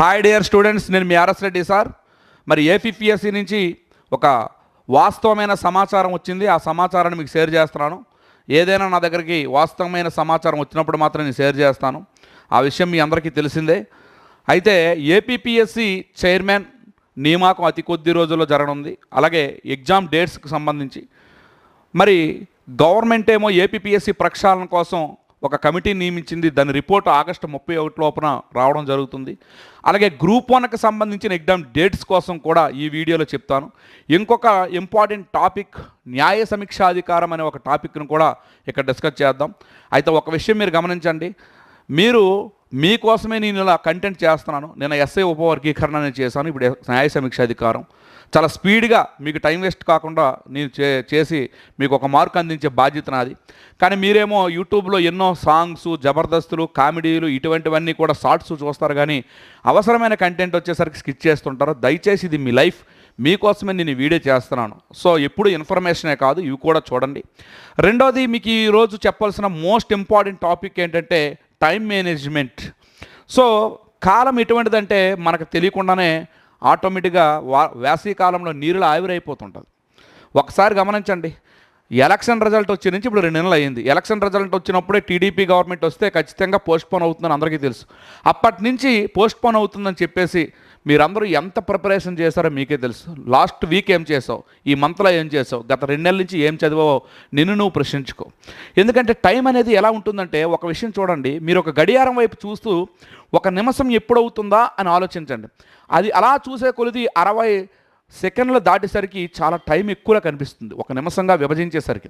Hi dear students, నేను మీ RS Reddy sir. మరి APPSC నుంచి ఒక వాస్తవమైన సమాచారం వచ్చింది. ఆ సమాచారాన్ని మీకు షేర్ చేస్తున్నాను. ఏదైనా నా దగ్గరికి వాస్తవమైన సమాచారం వచ్చినప్పుడు మాత్రం నేను షేర్ చేస్తాను. ఆ విషయం మీ అందరికీ తెలిసిందే. అయితే ఏపీపీఎస్సీ చైర్మన్ నియామకం అతి కొద్ది రోజుల్లో జరగనుంది. అలాగే ఎగ్జామ్ డేట్స్కి సంబంధించి మరి గవర్నమెంట్ ఏమో ఏపీపీఎస్సీ ప్రక్షాళన కోసం ఒక కమిటీ నియమించింది. దాని రిపోర్ట్ ఆగస్టు 31 లోపున రావడం జరుగుతుంది. అలాగే గ్రూప్ 1కి సంబంధించిన ఎగ్జామ్ డేట్స్ కోసం కూడా ఈ వీడియోలో చెప్తాను. ఇంకొక ఇంపార్టెంట్ టాపిక్ న్యాయ సమీక్షాధికారం అనే ఒక టాపిక్ను కూడా ఇక్కడ డిస్కస్ చేద్దాం. అయితే ఒక విషయం మీరు గమనించండి, మీకోసమే నేను ఇలా కంటెంట్ చేస్తున్నాను. నేను ఎస్ఐ ఉపవర్గీకరణ అనేది చేశాను. ఇప్పుడు న్యాయ సమీక్షాధికారం చాలా స్పీడ్గా మీకు టైం వేస్ట్ కాకుండా నేను చేసి మీకు ఒక మార్క్ అందించే బాధ్యత నాది. కానీ మీరేమో యూట్యూబ్లో ఎన్నో సాంగ్స్, జబర్దస్తులు, కామెడీలు ఇటువంటివన్నీ కూడా షార్ట్స్ చూస్తారు, కానీ అవసరమైన కంటెంట్ వచ్చేసరికి స్కిప్ చేస్తుంటారు. దయచేసి ఇది మీ లైఫ్, మీకోసమే నేను వీడియో చేస్తున్నాను. సో ఎప్పుడు ఇన్ఫర్మేషనే కాదు, ఇవి కూడా చూడండి. రెండోది, మీకు ఈరోజు చెప్పాల్సిన మోస్ట్ ఇంపార్టెంట్ టాపిక్ ఏంటంటే టైం మేనేజ్మెంట్. సో కాలం ఎటువంటిదంటే మనకు తెలియకుండానే ఆటోమేటిక్గా వేసవికాలంలో నీరులో ఆవిరైపోతుంటుంది. ఒకసారి గమనించండి, ఎలక్షన్ రిజల్ట్ వచ్చే నుంచి ఇప్పుడు 2 నెలలు అయ్యింది. ఎలక్షన్ రిజల్ట్ వచ్చినప్పుడే టీడీపీ గవర్నమెంట్ వస్తే ఖచ్చితంగా పోస్ట్పోన్ అవుతుందని అందరికీ తెలుసు. అప్పటి నుంచి పోస్ట్పోన్ అవుతుందని చెప్పేసి మీరందరూ ఎంత ప్రిపరేషన్ చేశారో మీకే తెలుసు. లాస్ట్ వీక్ ఏం చేసావు, ఈ మంత్లో ఏం చేసావు, గత 2 నెలల నుంచి ఏం చదివావో నిన్ను నువ్వు ప్రశ్నించుకో. ఎందుకంటే టైం అనేది ఎలా ఉంటుందంటే, ఒక విషయం చూడండి, మీరు ఒక గడియారం వైపు చూస్తూ ఒక నిమిషం ఎప్పుడవుతుందా అని ఆలోచించండి. అది అలా చూసే కొలిది 60 సెకండ్లు దాటేసరికి చాలా టైం ఎక్కువగా కనిపిస్తుంది, ఒక నిమిషంగా విభజించేసరికి.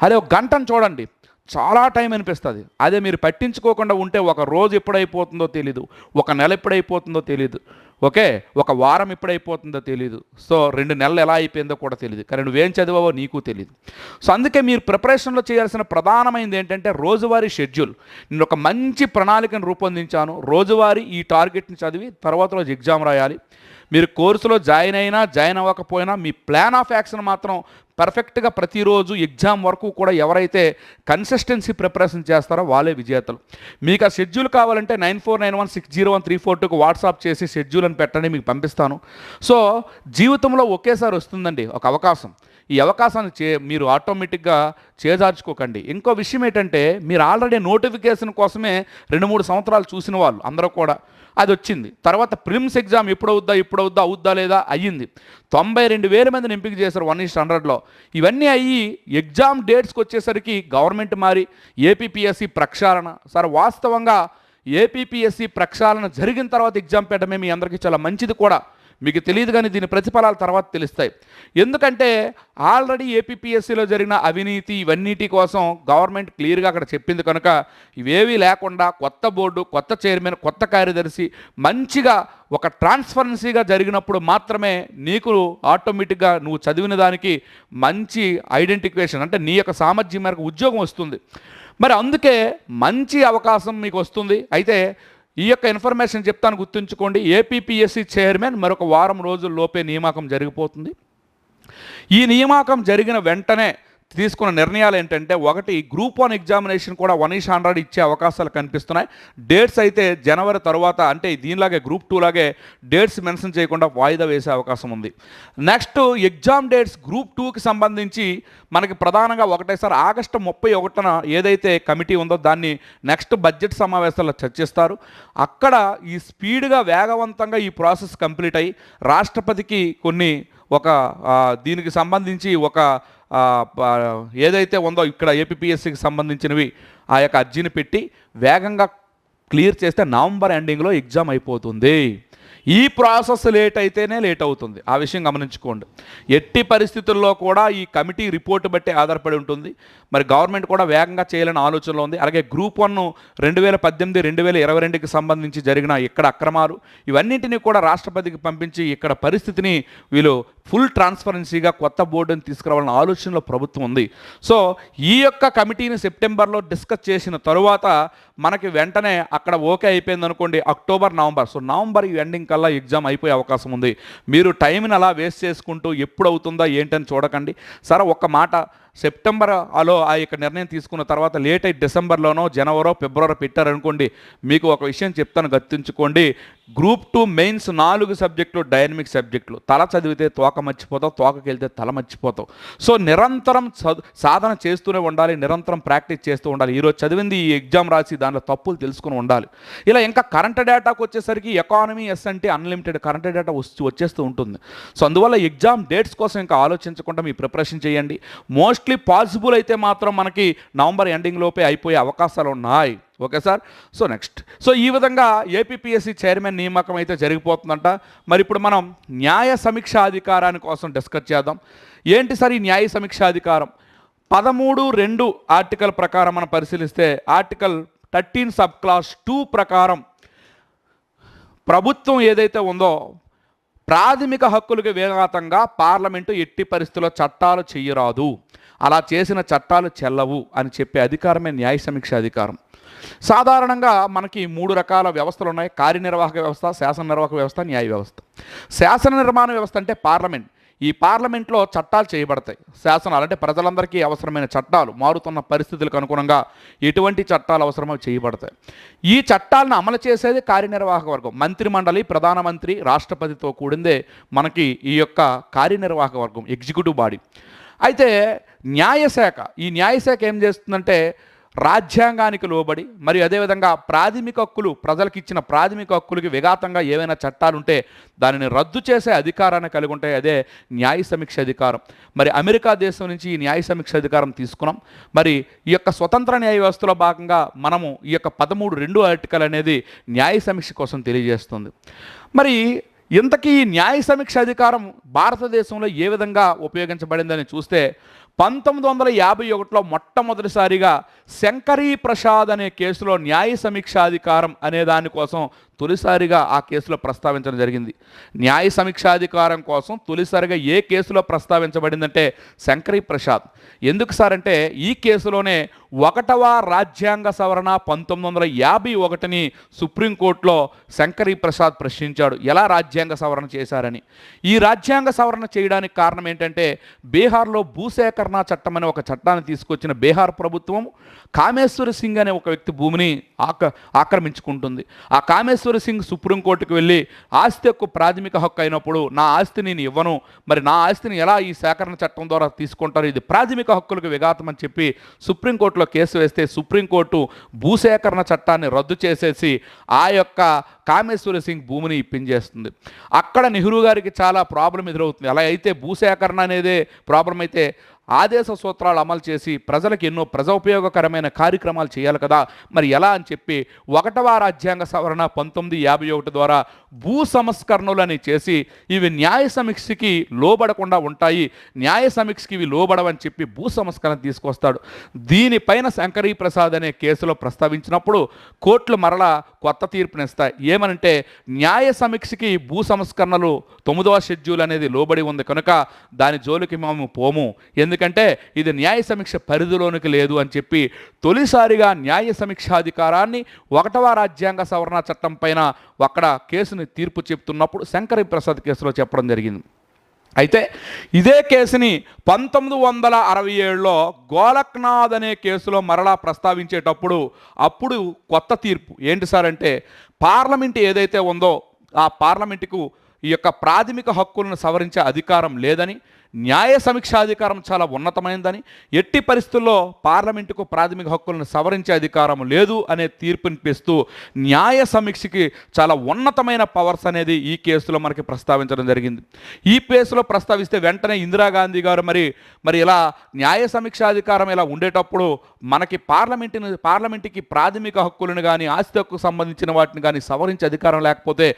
అదే ఒక గంటను చూడండి, చాలా టైం అనిపిస్తుంది. అదే మీరు పట్టించుకోకుండా ఉంటే ఒక రోజు ఎప్పుడైపోతుందో తెలీదు, ఒక నెల ఎప్పుడైపోతుందో తెలీదు, ఓకే, ఒక వారం ఎప్పుడైపోతుందో తెలీదు. సో 2 నెలలు ఎలా అయిపోయిందో కూడా తెలియదు. కానీ నువ్వేం చదివావో నీకు తెలియదు. సో అందుకే మీరు ప్రిపరేషన్లో చేయాల్సిన ప్రధానమైనది ఏంటంటే రోజువారీ షెడ్యూల్. నేను ఒక మంచి ప్రణాళికను రూపొందించాను. రోజువారీ ఈ టార్గెట్ని చదివి తర్వాత రోజు ఎగ్జామ్ రాయాలి. మీరు కోర్సులో జాయిన్ అవ్వకపోయినా మీ ప్లాన్ ఆఫ్ యాక్షన్ మాత్రం పర్ఫెక్ట్గా ప్రతిరోజు ఎగ్జామ్ వరకు కూడా ఎవరైతే కన్సిస్టెన్సీ ప్రిపరేషన్ చేస్తారో వాళ్ళే విజేతలు. మీకు ఆ షెడ్యూల్ కావాలంటే 9491601342కు వాట్సాప్ చేసి షెడ్యూల్ అని పెట్టండి, మీకు పంపిస్తాను. సో జీవితంలో ఒకేసారి వస్తుందండి ఒక అవకాశం. ఈ అవకాశాన్ని మీరు ఆటోమేటిక్గా చేజార్చుకోకండి. ఇంకో విషయం ఏంటంటే, మీరు ఆల్రెడీ నోటిఫికేషన్ కోసమే 2-3 సంవత్సరాలు చూసిన వాళ్ళు అందరూ కూడా అది వచ్చింది. తర్వాత ప్రిలిమ్స్ ఎగ్జామ్ అవుద్దా లేదా అయ్యింది. 92,000 మందిని ఎంపిక చేశారు 1:100లో. ఇవన్నీ అయ్యి ఎగ్జామ్ డేట్స్కి వచ్చేసరికి గవర్నమెంట్ మారి ఏపీపీఎస్సీ ప్రక్షాళన. సార్ వాస్తవంగా ఏపీపీఎస్సీ ప్రక్షాళన జరిగిన తర్వాత ఎగ్జామ్ పెట్టడమే మీ అందరికీ చాలా మంచిది కూడా. మీకు తెలియదు, కానీ దీని ప్రతిఫలాలు తర్వాత తెలుస్తాయి. ఎందుకంటే ఆల్రెడీ ఏపీపీఎస్సీలో జరిగిన అవినీతి ఇవన్నిటి కోసం గవర్నమెంట్ క్లియర్గా అక్కడ చెప్పింది కనుక ఇవేవీ లేకుండా కొత్త బోర్డు, కొత్త చైర్మన్, కొత్త కార్యదర్శి మంచిగా ఒక ట్రాన్స్పరెన్సీగా జరిగినప్పుడు మాత్రమే నీకు ఆటోమేటిక్గా నువ్వు చదివిన దానికి మంచి ఐడెంటిఫికేషన్, అంటే నీ యొక్క సామర్థ్యం మేరకు ఉద్యోగం వస్తుంది. మరి అందుకే మంచి అవకాశం మీకు వస్తుంది. అయితే ఈ యొక్క ఇన్ఫర్మేషన్ చెప్తాను, గుర్తుంచుకోండి. ఏపీపీఎస్సీ చైర్మన్ మరొక వారం రోజుల్లోపే నియామకం జరిగిపోతుంది. ఈ నియామకం జరిగిన వెంటనే తీసుకున్న నిర్ణయాలు ఏంటంటే, ఒకటి, గ్రూప్ 1 ఎగ్జామినేషన్ కూడా 1:100 ఇచ్చే అవకాశాలు కనిపిస్తున్నాయి. డేట్స్ అయితే జనవరి తర్వాత, అంటే దీనిలాగే గ్రూప్ 2 లాగే డేట్స్ మెన్షన్ చేయకుండా వాయిదా వేసే అవకాశం ఉంది. నెక్స్ట్ ఎగ్జామ్ డేట్స్ గ్రూప్ 2కి సంబంధించి మనకి ప్రధానంగా ఒకటేసారి ఆగస్టు 31న ఏదైతే కమిటీ ఉందో దాన్ని నెక్స్ట్ బడ్జెట్ సమావేశాల్లో చర్చిస్తారు. అక్కడ ఈ స్పీడ్గా వేగవంతంగా ఈ ప్రాసెస్ కంప్లీట్ అయ్యి రాష్ట్రపతికి దీనికి సంబంధించి ఏదైతే ఉందో ఇక్కడ ఏపీపీఎస్సీకి సంబంధించినవి ఆ యొక్క అర్జీని పెట్టి వేగంగా క్లియర్ చేస్తే నవంబర్ ఎండింగ్లో ఎగ్జామ్ అయిపోతుంది. ఈ ప్రాసెస్ లేట్ అవుతుంది. ఆ విషయం గమనించుకోండి. ఎట్టి పరిస్థితుల్లో కూడా ఈ కమిటీ రిపోర్టు బట్టి ఆధారపడి ఉంటుంది. మరి గవర్నమెంట్ కూడా వేగంగా చేయాలని ఆలోచనలో ఉంది. అలాగే గ్రూప్ 1 2018-2022కి సంబంధించి జరిగిన ఇక్కడ అక్రమాలు ఇవన్నింటినీ కూడా రాష్ట్రపతికి పంపించి ఇక్కడ పరిస్థితిని వీళ్ళు ఫుల్ ట్రాన్స్పరెన్సీగా కొత్త బోర్డుని తీసుకురావాలన్న ఆలోచనలో ప్రభుత్వం ఉంది. సో ఈ యొక్క కమిటీని సెప్టెంబర్లో డిస్కస్ చేసిన తరువాత మనకి వెంటనే అక్కడ ఓకే అయిపోయింది అనుకోండి, October, November. So November ending కల్లా ఎగ్జామ్ అయిపోయే అవకాశం ఉంది. మీరు టైంని అలా వేస్ట్ చేసుకుంటూ ఎప్పుడు అవుతుందా ఏంటని చూడకండి. సరే, ఒక్క మాట, సెప్టెంబర్లో ఆ యొక్క నిర్ణయం తీసుకున్న తర్వాత లేట్ అయి డిసెంబర్లోనో జనవరో ఫిబ్రవరి పెట్టారనుకోండి, మీకు ఒక విషయం చెప్తాను గుర్తుంచుకోండి. గ్రూప్ 2 మెయిన్స్ 4 సబ్జెక్టులు డైనమిక్ సబ్జెక్టులు. తల చదివితే తోక మర్చిపోతావు, తోకకి వెళ్తే తల మర్చిపోతావు. సో నిరంతరం సాధన చేస్తూనే ఉండాలి, నిరంతరం ప్రాక్టీస్ చేస్తూ ఉండాలి. ఈరోజు చదివింది ఈ ఎగ్జామ్ రాసి దాంట్లో తప్పులు తెలుసుకుని ఉండాలి. ఇలా ఇంకా కరెంట్ డేటాకు వచ్చేసరికి ఎకానమీ ఎస్.అంటే అన్లిమిటెడ్ కరెంట్ డేటా వచ్చేస్తూ ఉంటుంది. సో అందువల్ల ఎగ్జామ్ డేట్స్ కోసం ఇంకా ఆలోచించకుండా మీ ప్రిపరేషన్ చేయండి. మోస్ట్లీ పాసిబుల్ అయితే మాత్రం మనకి నవంబర్ ఎండింగ్ లోపే అయిపోయే అవకాశాలు ఉన్నాయి. Okay sir. So next, so ఈ విధంగా ఏపీపీఎస్సీ చైర్మన్ నియామకం అయితే జరిగిపోతుందంట. మరి ఇప్పుడు మనం న్యాయ సమీక్షాధికారాన్ని కోసం డిస్కస్ చేద్దాం. ఏంటి సార్ ఈ న్యాయ సమీక్షాధికారం? 13(2) ఆర్టికల్ ప్రకారం మనం పరిశీలిస్తే ఆర్టికల్ 13 సబ్ క్లాస్ 2 ప్రకారం ప్రభుత్వం ఏదైతే ఉందో ప్రాథమిక హక్కులకు విఘాతంగా పార్లమెంటు ఎట్టి పరిస్థితుల్లో చట్టాలు చేయరాదు, అలా చేసిన చట్టాలు చెల్లవు అని చెప్పే అధికారమే న్యాయ సమీక్ష అధికారం. సాధారణంగా మనకి 3 రకాల వ్యవస్థలు ఉన్నాయి: కార్యనిర్వాహక వ్యవస్థ, శాసన నిర్వాహక వ్యవస్థ, న్యాయ వ్యవస్థ. శాసన నిర్మాణ వ్యవస్థ అంటే పార్లమెంట్. ఈ పార్లమెంట్లో చట్టాలు చేయబడతాయి. శాసనాలు అంటే ప్రజలందరికీ అవసరమైన చట్టాలు, మారుతున్న పరిస్థితులకు అనుగుణంగా ఎటువంటి చట్టాలు అవసరమో చేయబడతాయి. ఈ చట్టాలను అమలు చేసేది కార్యనిర్వాహక వర్గం. మంత్రిమండలి, ప్రధానమంత్రి, రాష్ట్రపతితో కూడిందే మనకి ఈ యొక్క కార్యనిర్వాహక వర్గం, ఎగ్జిక్యూటివ్ బాడీ. అయితే న్యాయశాఖ, ఈ న్యాయశాఖ ఏం చేస్తుందంటే రాజ్యాంగానికి లోబడి మరియు అదేవిధంగా ప్రాథమిక హక్కులు, ప్రజలకు ఇచ్చిన ప్రాథమిక హక్కులకి విఘాతంగా ఏవైనా చట్టాలుంటే దానిని రద్దు చేసే అధికారాన్ని కలిగి ఉంటాయి. అదే న్యాయ సమీక్ష అధికారం. మరి అమెరికా దేశం నుంచి ఈ న్యాయ సమీక్ష అధికారం తీసుకున్నాం. మరి ఈ యొక్క స్వతంత్ర న్యాయ వ్యవస్థలో భాగంగా మనము ఈ యొక్క 13(2) ఆర్టికల్ అనేది న్యాయ సమీక్ష కోసం తెలియజేస్తుంది. మరి ఇంతకీ న్యాయ సమీక్ష అధికారం భారతదేశంలో ఏ విధంగా ఉపయోగించబడిందని చూస్తే 1951లో మొట్టమొదటిసారిగా శంకరీ ప్రసాద్ అనే కేసులో న్యాయ సమీక్షాధికారం అనే దానికోసం తొలిసారిగా ఆ కేసులో ప్రస్తావించడం జరిగింది. న్యాయ సమీక్షాధికారం కోసం తొలిసారిగా ఏ కేసులో ప్రస్తావించబడిందంటే శంకరీ ప్రసాద్. ఎందుకు సార్ అంటే ఈ కేసులోనే 1వ రాజ్యాంగ సవరణ 1951ని సుప్రీంకోర్టులో శంకరీ ప్రసాద్ ప్రశ్నించాడు. ఎలా రాజ్యాంగ సవరణ చేశారని. ఈ రాజ్యాంగ సవరణ చేయడానికి కారణం ఏంటంటే బీహార్లో భూసేకరణ చట్టం అనే ఒక చట్టాన్ని తీసుకొచ్చిన బీహార్ ప్రభుత్వం కామేశ్వర సింగ్ అనే ఒక వ్యక్తి భూమిని ఆక్రమించుకుంటుంది. ఆ కామేశ్వర సింగ్ సుప్రీంకోర్టుకు వెళ్ళి ఆస్తి హక్కు ప్రాథమిక హక్కు అయినప్పుడు నా ఆస్తి నేను ఇవ్వను, మరి నా ఆస్తిని ఎలా ఈ సేకరణ చట్టం ద్వారా తీసుకుంటారు, ఇది ప్రాథమిక హక్కులకు విఘాతం అని చెప్పి సుప్రీంకోర్టులో కేసు వేస్తే సుప్రీంకోర్టు భూసేకరణ చట్టాన్ని రద్దు చేసేసి ఆ యొక్క కామేశ్వర సింగ్ భూమిని ఇప్పించేస్తుంది. అక్కడ నెహ్రూ గారికి చాలా ప్రాబ్లం ఎదురవుతుంది. అలా అయితే భూసేకరణ అనేదే ప్రాబ్లం అయితే ఆదేశ సూత్రాలు అమలు చేసి ప్రజలకు ఎన్నో ప్రజోపయోగకరమైన కార్యక్రమాలు చేయాలి కదా, మరి ఎలా అని చెప్పి 1వ రాజ్యాంగ సవరణ 1951 ద్వారా భూ సంస్కరణలని చేసి ఇవి న్యాయ సమీక్షకి లోబడకుండా ఉంటాయి, న్యాయ సమీక్షకి ఇవి లోబడవని చెప్పి భూ సంస్కరణ తీసుకొస్తాడు. దీనిపైన శంకరీ ప్రసాద్ అనే కేసులో ప్రస్తావించినప్పుడు కోర్టులు మరలా కొత్త తీర్పునిస్తాయి. ఏమనంటే న్యాయ సమీక్షకి భూ సంస్కరణలు 9వ షెడ్యూల్ అనేది లోబడి ఉంది కనుక దాని జోలికి మేము పోము, ఎందుకంటే ఇది న్యాయ సమీక్ష పరిధిలోనికి లేదు అని చెప్పి తొలిసారిగా న్యాయ సమీక్షాధికారాన్ని 1వ రాజ్యాంగ సవరణ చట్టం పైన అక్కడ కేసుని తీర్పు చెప్తున్నప్పుడు శంకరీ ప్రసాద్ కేసులో చెప్పడం జరిగింది. అయితే ఇదే కేసుని 1967లో గోలక్నాథ్ అనే కేసులో మరలా ప్రస్తావించేటప్పుడు అప్పుడు కొత్త తీర్పు ఏంటి సార్ అంటే పార్లమెంట్ ఏదైతే ఉందో ఆ పార్లమెంటుకు ఈ యొక్క ప్రాథమిక హక్కులను సవరించే అధికారం లేదని, న్యాయ సమీక్షాధికారం చాలా ఉన్నతమైనదని, ఎట్టి పరిస్థితుల్లో పార్లమెంటుకు ప్రాథమిక హక్కులను సవరించే అధికారం లేదు అనే తీర్పునిపిస్తూ న్యాయ సమీక్షకి చాలా ఉన్నతమైన పవర్స్ అనేది ఈ కేసులో మనకి ప్రస్తావించడం జరిగింది. ఈ కేసులో ప్రస్తావిస్తే వెంటనే ఇందిరాగాంధీ గారు మరి ఇలా న్యాయ సమీక్షాధికారం ఇలా ఉండేటప్పుడు మనకి పార్లమెంటుకి ప్రాథమిక హక్కులను కానీ ఆస్తి హక్కుకు సంబంధించిన వాటిని కానీ సవరించే అధికారం లేకపోతే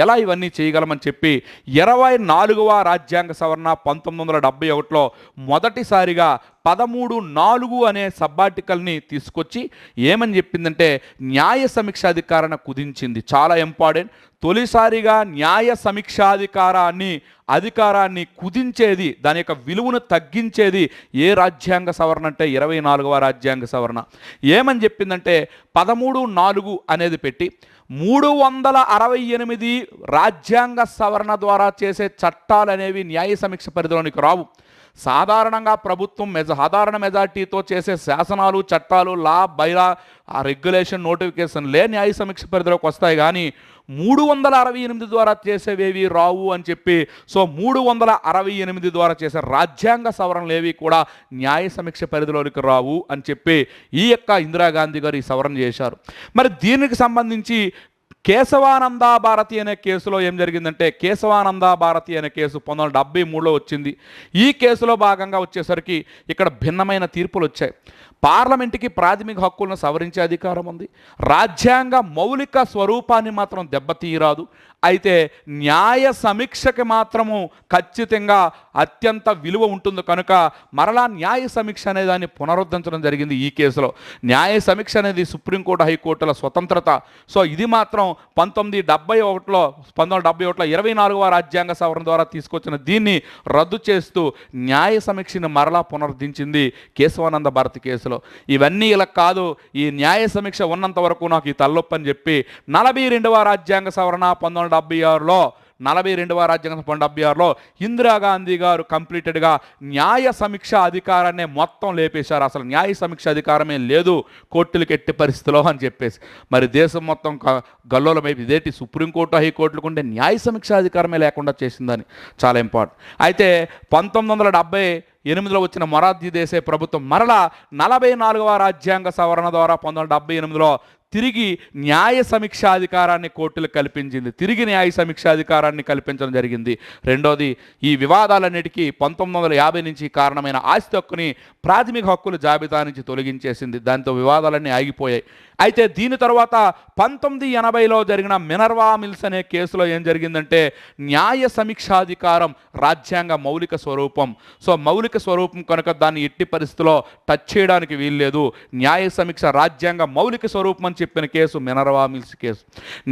ఎలా ఇవన్నీ చేయగలమని చెప్పి 24వ రాజ్యాంగ సవరణ 1971లో మొదటిసారిగా 13(4) అనే సబ్ ఆర్టికల్ని తీసుకొచ్చి ఏమని చెప్పిందంటే న్యాయ సమీక్షాధికారాన్ని కుదించింది. చాలా ఇంపార్టెంట్. తొలిసారిగా న్యాయ సమీక్షాధికారాన్ని కుదించేది, దాని యొక్క విలువను తగ్గించేది ఏ రాజ్యాంగ సవరణ అంటే 24వ రాజ్యాంగ సవరణ. ఏమని చెప్పిందంటే 13(4) అనేది పెట్టి 368 రాజ్యాంగ సవరణ ద్వారా చేసే చట్టాలు అనేవి న్యాయ సమీక్ష పరిధిలోనికి రావు. సాధారణంగా ప్రభుత్వం సాధారణ మెజార్టీతో చేసే శాసనాలు, చట్టాలు, లా, బైలా, ఆ రెగ్యులేషన్, నోటిఫికేషన్లే న్యాయ సమీక్ష పరిధిలోకి వస్తాయి. కానీ 368 ద్వారా చేసేవేవి రావు అని చెప్పి, సో 368 ద్వారా చేసే రాజ్యాంగ సవరణలు ఏవి కూడా న్యాయ సమీక్ష పరిధిలోనికి రావు అని చెప్పి ఈ యొక్క ఇందిరాగాంధీ గారు ఈ సవరణ చేశారు. మరి దీనికి సంబంధించి కేశవానంద భారతి అనే కేసులో ఏం జరిగిందంటే, కేశవానంద భారతి అనే కేసు 1973లో వచ్చింది. ఈ కేసులో భాగంగా వచ్చేసరికి ఇక్కడ భిన్నమైన తీర్పులు వచ్చాయి. పార్లమెంటుకి ప్రాథమిక హక్కులను సవరించే అధికారం ఉంది, రాజ్యాంగ మౌలిక స్వరూపాన్ని మాత్రం దెబ్బతీయరాదు. అయితే న్యాయ సమీక్షకి మాత్రము ఖచ్చితంగా అత్యంత విలువ ఉంటుంది కనుక మరలా న్యాయ సమీక్ష అనే దాన్ని పునరుద్ధరించడం జరిగింది ఈ కేసులో. న్యాయ సమీక్ష అనేది సుప్రీంకోర్టు, హైకోర్టుల స్వతంత్రత. సో ఇది మాత్రం 1971లో 24వ రాజ్యాంగ సవరణ ద్వారా తీసుకొచ్చిన దీన్ని రద్దు చేస్తూ న్యాయ సమీక్షను మరలా పునరుద్ధరించింది కేశవానంద భారతి కేసులో. ఇవన్నీ ఇలా కాదు, ఈ న్యాయ సమీక్ష ఉన్నంత వరకు నాకు ఈ తలనొప్పి అని చెప్పి 42వ రాజ్యాంగ సవరణ 1976లో 42వ రాజ్యాంగ 1976లో ఇందిరాగాంధీ గారు కంప్లీటెడ్గా న్యాయ సమీక్ష అధికారాన్ని మొత్తం లేపేశారు. అసలు న్యాయ సమీక్ష అధికారమే లేదు కోర్టులకు ఎట్టి పరిస్థితిలో అని చెప్పేసి. మరి దేశం మొత్తం గల్లోలమైపు ఇదేంటి సుప్రీంకోర్టు, హైకోర్టులకు ఉండే న్యాయ సమీక్ష అధికారమే లేకుండా చేసిందని చాలా ఇంపార్టెంట్. అయితే 1978లో వచ్చిన మొరార్జీ దేశాయ్ ప్రభుత్వం మరలా 44వ రాజ్యాంగ సవరణ ద్వారా 1978లో తిరిగి న్యాయ సమీక్షాధికారాన్ని కోర్టులకు కల్పించింది. తిరిగి న్యాయ సమీక్షాధికారాన్ని కల్పించడం జరిగింది. రెండోది, ఈ వివాదాలన్నిటికీ 1950 నుంచి కారణమైన ఆస్తి హక్కుని ప్రాథమిక హక్కుల జాబితా నుంచి తొలగించేసింది. దాంతో వివాదాలన్నీ ఆగిపోయాయి. అయితే దీని తర్వాత 1980లో జరిగిన మినర్వా మిల్స్ అనే కేసులో ఏం జరిగిందంటే, న్యాయ సమీక్షాధికారం రాజ్యాంగ మౌలిక స్వరూపం. సో మౌలిక స్వరూపం కనుక దాన్ని ఎట్టి పరిస్థితిలో టచ్ చేయడానికి వీల్లేదు. న్యాయ సమీక్ష రాజ్యాంగ మౌలిక స్వరూపం అని చెప్పిన కేసు మినర్వా మిల్స్ కేసు.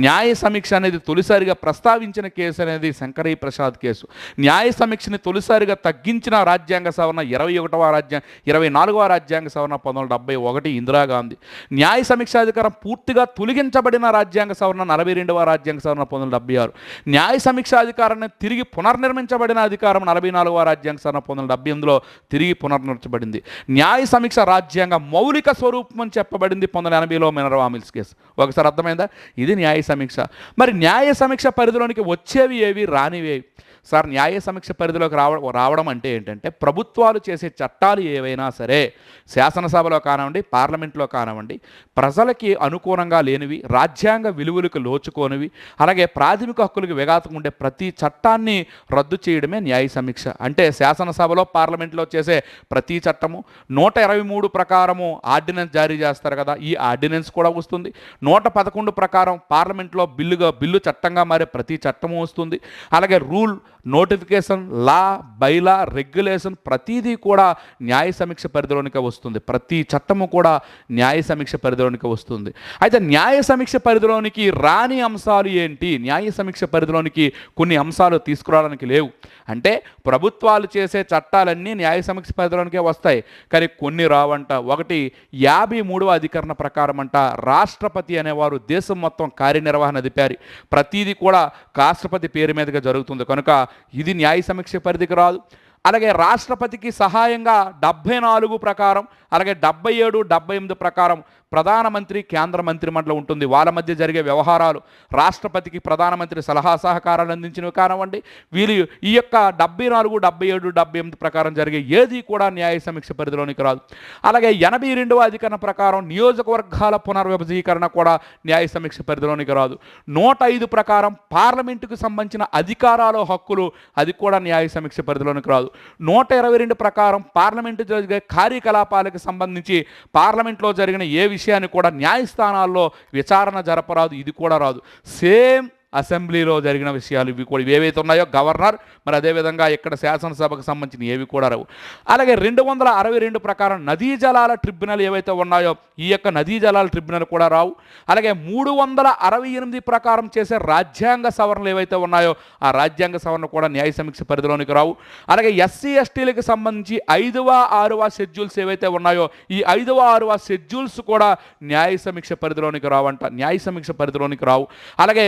న్యాయ సమీక్ష అనేది తొలిసారిగా ప్రస్తావించిన కేసు అనేది శంకరీ ప్రసాద్ కేసు. న్యాయ సమీక్షని తొలిసారిగా తగ్గించిన రాజ్యాంగ సవరణ 24వ రాజ్యాంగ సవరణ 1971 ఇందిరాగాంధీ. న్యాయ సమీక్షాధికారం పూర్తిగా తొలగించబడిన రాజ్యాంగ సవరణ 42వ రాజ్యాంగ సవరణ 1976. న్యాయ సమీక్షాధికారాన్ని తిరిగి పునర్నిర్మించబడిన అధికారం 44వ రాజ్యాంగ సవరణ 1978లో తిరిగి పునర్నిర్మించబడింది. న్యాయ సమీక్ష రాజ్యాంగ మౌలిక స్వరూపం అని చెప్పబడింది 1980లో మినర్వా మిల్స్ కేసు. ఒకసారి అర్థమైందా? ఇది న్యాయ సమీక్ష. మరి న్యాయ సమీక్ష పరిధిలోనికి వచ్చేవి ఏవి, రానివేవి? సార్, న్యాయ సమీక్ష పరిధిలోకి రావడం అంటే ఏంటంటే, ప్రభుత్వాలు చేసే చట్టాలు ఏవైనా సరే శాసనసభలో కానివ్వండి, పార్లమెంట్లో కానివ్వండి, ప్రజలకి అనుకూలంగా లేనివి, రాజ్యాంగ విలువలకు లోచుకోనివి, అలాగే ప్రాథమిక హక్కులకు విఘాతం ఉండే ప్రతి చట్టాన్ని రద్దు చేయడమే న్యాయ సమీక్ష. అంటే శాసనసభలో, పార్లమెంట్లో చేసే ప్రతి చట్టము 123 ప్రకారము ఆర్డినెన్స్ జారీ చేస్తారు కదా, ఈ ఆర్డినెన్స్ కూడా వస్తుంది. 111 ప్రకారం పార్లమెంట్లో బిల్లు చట్టంగా మారే ప్రతి చట్టము వస్తుంది. అలాగే రూల్, నోటిఫికేషన్, లా, బైలా, రెగ్యులేషన్ ప్రతిదీ కూడా న్యాయ సమీక్ష పరిధిలోనికి వస్తుంది. ప్రతి చట్టము కూడా న్యాయ సమీక్ష పరిధిలోనికి వస్తుంది. అయితే న్యాయ సమీక్ష పరిధిలోనికి రాని అంశాలు ఏంటి? న్యాయ సమీక్ష పరిధిలోనికి కొన్ని అంశాలు తీసుకురావడానికి లేవు. అంటే ప్రభుత్వాలు చేసే చట్టాలన్నీ న్యాయ సమీక్ష పరిధిలోనికే వస్తాయి, కానీ కొన్ని రావంట. ఒకటి, 53వ అధికరణ ప్రకారం అంట రాష్ట్రపతి అనేవారు దేశం మొత్తం కార్యనిర్వహణ అధికారి. ప్రతిదీ కూడా రాష్ట్రపతి పేరు మీదుగా జరుగుతుంది కనుక ఇది న్యాయ సమీక్ష పరిధికి రాదు. అలాగే రాష్ట్రపతికి సహాయంగా 74 ప్రకారం, అలాగే 77, 78 ప్రకారం ప్రధానమంత్రి, కేంద్ర మంత్రిమండలి ఉంటుంది. వాళ్ళ మధ్య జరిగే వ్యవహారాలు రాష్ట్రపతికి ప్రధానమంత్రి సలహా సహకారాలు అందించినవి కానివ్వండి, వీళ్ళు ఈ యొక్క 74, 77, 78 ప్రకారం జరిగే ఏది కూడా న్యాయ సమీక్ష పరిధిలోనికి రాదు. అలాగే 82వ అధికరణ ప్రకారం నియోజకవర్గాల పునర్విభజీకరణ కూడా న్యాయ సమీక్ష పరిధిలోనికి రాదు. 105 ప్రకారం పార్లమెంటుకు సంబంధించిన అధికారాలు, హక్కులు, అది కూడా న్యాయ సమీక్ష పరిధిలోనికి రాదు. 122 ప్రకారం పార్లమెంటు జరిగే కార్యకలాపాలకు సంబంధించి పార్లమెంట్లో జరిగిన ఏ విషయాన్ని కూడా న్యాయస్థానాల్లో విచారణ జరపరాదు, ఇది కూడా రాదు. సేమ్ అసెంబ్లీలో జరిగిన విషయాలు ఇవి కూడా ఏవైతే ఉన్నాయో గవర్నర్, మరి అదేవిధంగా ఇక్కడ శాసనసభకు సంబంధించిన ఏవి కూడా రావు. అలాగే 262 ప్రకారం నదీ జలాల ట్రిబ్యునల్ ఏవైతే ఉన్నాయో ఈ యొక్క నదీ జలాల ట్రిబ్యునల్ కూడా రావు. అలాగే 368 ప్రకారం చేసే రాజ్యాంగ సవరణలు ఏవైతే ఉన్నాయో ఆ రాజ్యాంగ సవరణ కూడా న్యాయ సమీక్ష పరిధిలోనికి రావు. అలాగే ఎస్సీ ఎస్టీలకు సంబంధించి 5వ 6వ షెడ్యూల్స్ ఏవైతే ఉన్నాయో ఈ 5వ 6వ షెడ్యూల్స్ కూడా న్యాయ సమీక్ష పరిధిలోనికి రావంట, న్యాయ సమీక్ష పరిధిలోనికి రావు. అలాగే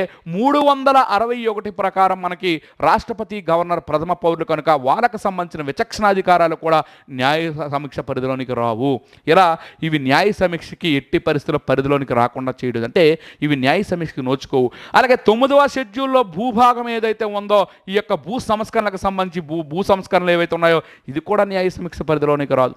361 ప్రకారం మనకి రాష్ట్రపతి, గవర్నర్, ప్రథమ పౌరులు కనుక వాళ్ళకు సంబంధించిన విచక్షణాధికారాలు కూడా న్యాయ సమీక్ష పరిధిలోనికి రావు. ఇలా ఇవి న్యాయ సమీక్షకి ఎట్టి పరిస్థితుల్లో పరిధిలోనికి రాకుండా చేయడం, అంటే ఇవి న్యాయ సమీక్షకి నోచుకోవు. అలాగే 9వ షెడ్యూల్లో భూభాగం ఏదైతే ఉందో ఈ యొక్క భూ సంస్కరణలకు సంబంధించి భూ సంస్కరణలు ఏవైతే ఉన్నాయో ఇది కూడా న్యాయ సమీక్ష పరిధిలోనికి రాదు.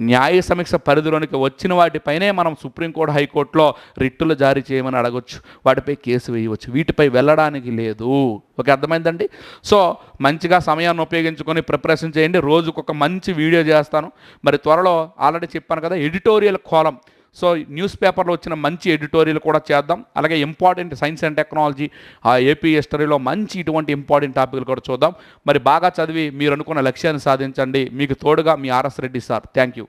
న్యాయ సమీక్ష పరిధిలోనికి వచ్చిన వాటిపైనే మనం సుప్రీంకోర్టు, హైకోర్టులో రిట్టులు జారీ చేయమని అడగొచ్చు, వాటిపై కేసు వేయవచ్చు, వీటిపై వెళ్ళడానికి లేదు. ఓకే, అర్థమైందండి. సో మంచిగా సమయాన్ని ఉపయోగించుకొని ప్రిపరేషన్ చేయండి. రోజుకొక మంచి వీడియో చేస్తాను. మరి త్వరలో ఆల్రెడీ చెప్పాను కదా ఎడిటోరియల్ కాలం, సో న్యూస్ పేపర్లో వచ్చిన మంచి ఎడిటోరియల్ కూడా చేద్దాం. అలాగే ఇంపార్టెంట్ సైన్స్ అండ్ టెక్నాలజీ, ఆ ఏపీ హిస్టరీలో మంచి ఇటువంటి ఇంపార్టెంట్ టాపిక్లు కూడా చూద్దాం. మరి బాగా చదివి మీరు అనుకున్న లక్ష్యాన్ని సాధించండి. మీకు తోడుగా మీ RS Reddy sir. Thank you.